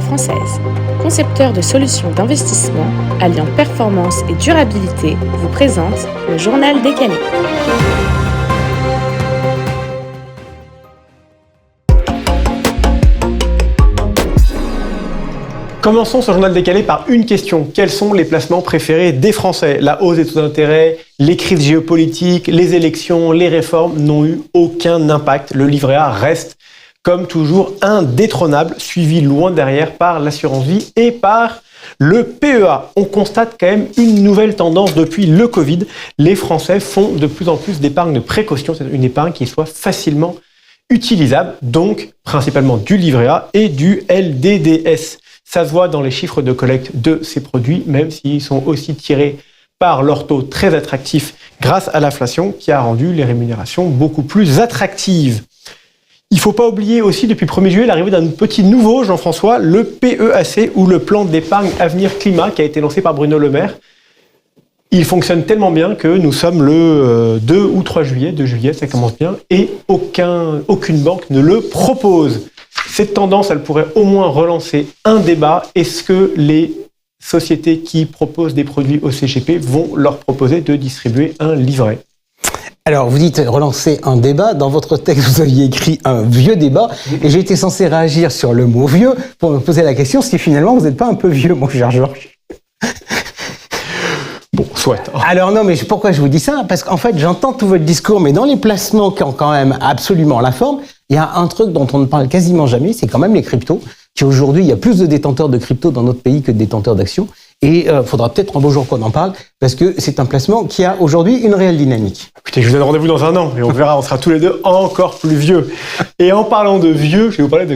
la française. Concepteur de solutions d'investissement, alliant performance et durabilité, vous présente le Journal décalé. Commençons ce journal décalé par une question. Quels sont les placements préférés des Français ? La hausse des taux d'intérêt, les crises géopolitiques, les élections, les réformes n'ont eu aucun impact. Le livret A reste, comme toujours, indétrônable, suivi loin derrière par l'assurance vie et par le PEA. On constate quand même une nouvelle tendance depuis le Covid. Les Français font de plus en plus d'épargne de précaution, c'est une épargne qui soit facilement utilisable, donc principalement du livret A et du LDDS. Ça se voit dans les chiffres de collecte de ces produits, même s'ils sont aussi tirés par leur taux très attractif grâce à l'inflation qui a rendu les rémunérations beaucoup plus attractives. Il ne faut pas oublier aussi depuis le 1er juillet l'arrivée d'un petit nouveau, Jean-François, le PEAC ou le plan d'épargne avenir climat qui a été lancé par Bruno Le Maire. Il fonctionne tellement bien que nous sommes le 2 ou 3 juillet, 2 juillet, ça commence bien, et aucune banque ne le propose. Cette tendance, elle pourrait au moins relancer un débat. Est-ce que les sociétés qui proposent des produits au CGP vont leur proposer de distribuer un livret ? Alors, vous dites relancer un débat. Dans votre texte, vous aviez écrit un vieux débat. Et j'ai été censé réagir sur le mot vieux pour me poser la question si finalement vous n'êtes pas un peu vieux, mon cher Georges. Bon, soit. Alors non, mais pourquoi je vous dis ça ? Parce qu'en fait, j'entends tout votre discours, mais dans les placements qui ont quand même absolument la forme, il y a un truc dont on ne parle quasiment jamais, c'est quand même les cryptos, qui aujourd'hui, il y a plus de détenteurs de cryptos dans notre pays que de détenteurs d'actions. Et faudra peut-être un beau jour qu'on en parle, parce que c'est un placement qui a aujourd'hui une réelle dynamique. Écoutez, je vous donne rendez-vous dans un an, et on verra, on sera tous les deux encore plus vieux. Et en parlant de vieux, je vais vous parler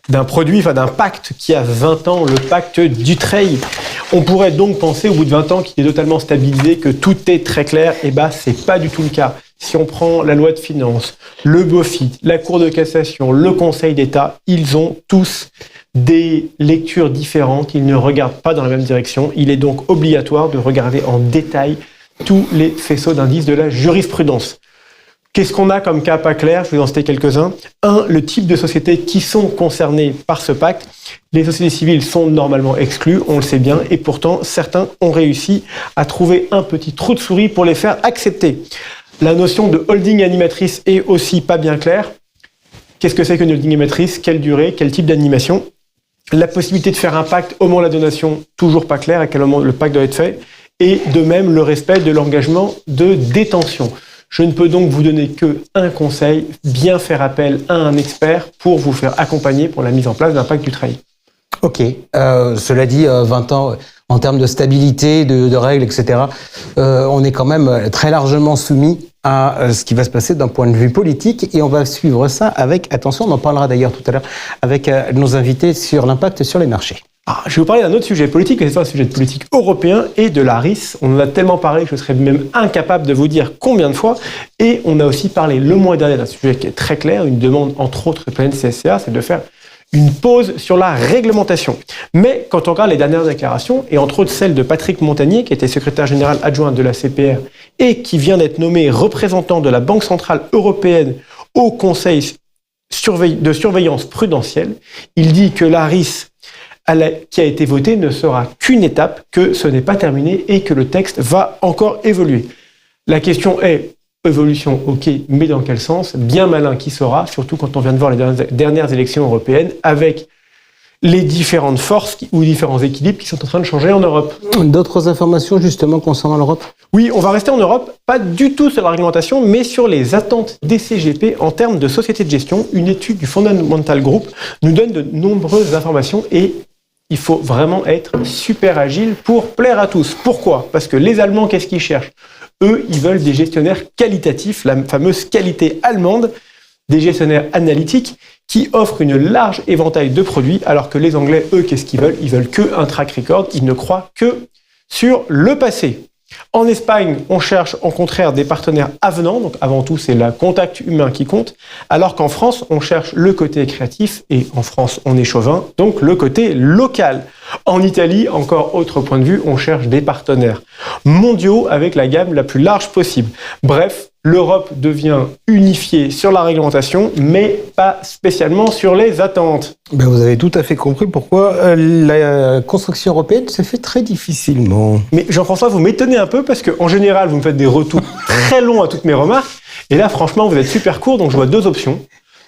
d'un produit, d'un pacte qui a 20 ans, le pacte Dutreil. On pourrait donc penser au bout de 20 ans qu'il est totalement stabilisé, que tout est très clair. Eh ben, c'est pas du tout le cas. Si on prend la loi de finances, le BOFIT, la Cour de cassation, le Conseil d'État, ils ont tous des lectures différentes. Ils ne regardent pas dans la même direction. Il est donc obligatoire de regarder en détail tous les faisceaux d'indices de la jurisprudence. Qu'est-ce qu'on a comme cas pas clair ? Je vais en citer quelques-uns. 1. Le type de sociétés qui sont concernées par ce pacte. Les sociétés civiles sont normalement exclues, on le sait bien, et pourtant, certains ont réussi à trouver un petit trou de souris pour les faire accepter. La notion de holding animatrice est aussi pas bien claire. Qu'est-ce que c'est qu'une holding animatrice ? Quelle durée ? Quel type d'animation ? La possibilité de faire un pacte au moment de la donation, toujours pas clair, à quel moment le pacte doit être fait. Et de même, le respect de l'engagement de détention. Je ne peux donc vous donner qu'un conseil, bien faire appel à un expert pour vous faire accompagner pour la mise en place d'un pacte Dutreil. Ok, cela dit, 20 ans, en termes de stabilité, de règles, etc., on est quand même très largement soumis à ce qui va se passer d'un point de vue politique, et on va suivre ça avec attention. On en parlera d'ailleurs tout à l'heure avec nos invités sur l'impact sur les marchés. Je vais vous parler d'un autre sujet politique, mais c'est un sujet de politique européen et de l'ARIS. On en a tellement parlé que je serais même incapable de vous dire combien de fois. Et on a aussi parlé le mois dernier d'un sujet qui est très clair, une demande entre autres de la CSCA, c'est de faire une pause sur la réglementation. Mais quand on regarde les dernières déclarations, et entre autres celle de Patrick Montagnier, qui était secrétaire général adjoint de la CPR et qui vient d'être nommé représentant de la Banque centrale européenne au Conseil de surveillance prudentielle, il dit que l'ARIS qui a été voté ne sera qu'une étape, que ce n'est pas terminé et que le texte va encore évoluer. La question est, évolution, ok, mais dans quel sens ? Bien malin qui saura, surtout quand on vient de voir les dernières élections européennes, avec les différentes forces ou différents équilibres qui sont en train de changer en Europe. D'autres informations justement concernant l'Europe ? Oui, on va rester en Europe, pas du tout sur la réglementation, mais sur les attentes des CGP en termes de société de gestion. Une étude du Fundamental Group nous donne de nombreuses informations et il faut vraiment être super agile pour plaire à tous. Pourquoi ? Parce que les Allemands, qu'est-ce qu'ils cherchent ? Eux, ils veulent des gestionnaires qualitatifs, la fameuse qualité allemande, des gestionnaires analytiques qui offrent une large éventail de produits, alors que les Anglais, eux, qu'est-ce qu'ils veulent ? Ils veulent qu'un track record, ils ne croient que sur le passé. En Espagne, on cherche au contraire des partenaires avenants, donc avant tout c'est le contact humain qui compte, alors qu'en France, on cherche le côté créatif, et en France on est chauvin, donc le côté local. En Italie, encore autre point de vue, on cherche des partenaires mondiaux avec la gamme la plus large possible. Bref, l'Europe devient unifiée sur la réglementation, mais pas spécialement sur les attentes. Ben vous avez tout à fait compris pourquoi la construction européenne se fait très difficilement. Mais Jean-François, vous m'étonnez un peu parce qu'en général, vous me faites des retours très longs à toutes mes remarques. Et là, franchement, vous êtes super court, donc je vois deux options.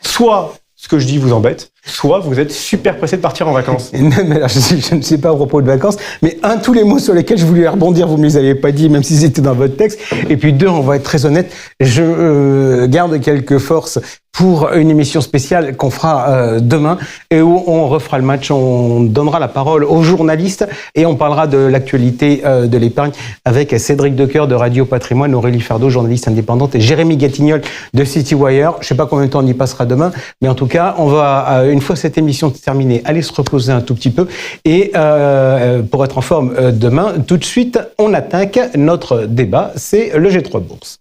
Soit ce que je dis vous embête, soit vous êtes super pressé de partir en vacances. Mais alors, je ne sais pas à propos de vacances, mais tous les mots sur lesquels je voulais rebondir, vous ne me les avez pas dit, même s'ils étaient dans votre texte. Et puis deux, on va être très honnête, je garde quelques forces pour une émission spéciale qu'on fera demain et où on refera le match, on donnera la parole aux journalistes et on parlera de l'actualité de l'épargne avec Cédric Decoeur de Radio Patrimoine, Aurélie Ferdo, journaliste indépendante, et Jérémy Gatignol de Citywire. Je ne sais pas combien de temps on y passera demain, mais en tout cas, on va, une fois cette émission terminée, aller se reposer un tout petit peu et pour être en forme demain, tout de suite, on attaque notre débat, c'est le G3 Bourse.